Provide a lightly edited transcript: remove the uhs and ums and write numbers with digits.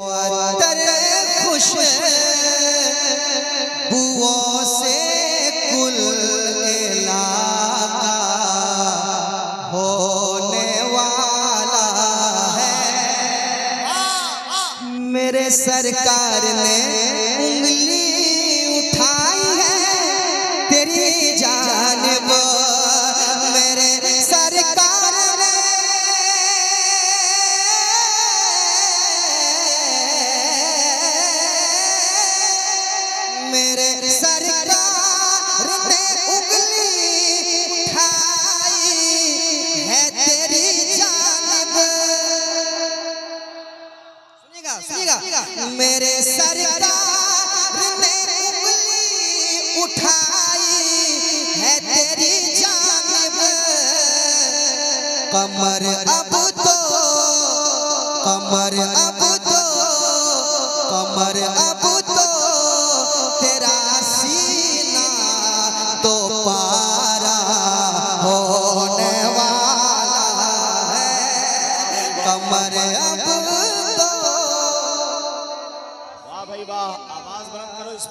तेरे खुश बुओं से कुल इलाका होने वाला है। मेरे सरकार ने उंगली उठाई है तेरी जानिब, मेरे सरकार ने मेरे सरकार ने उंगली उठाई है तेरी जानिब। सुनिएगा मेरे सरकार ने उंगली उठाई है तेरी जानिब। कमर अब तो कमर अब तो कमर अब तो तेरा सीना तो पारा होने वाला है। कमर अब तो वाह भाई वाह, आवाज बुलंद करो इसमें।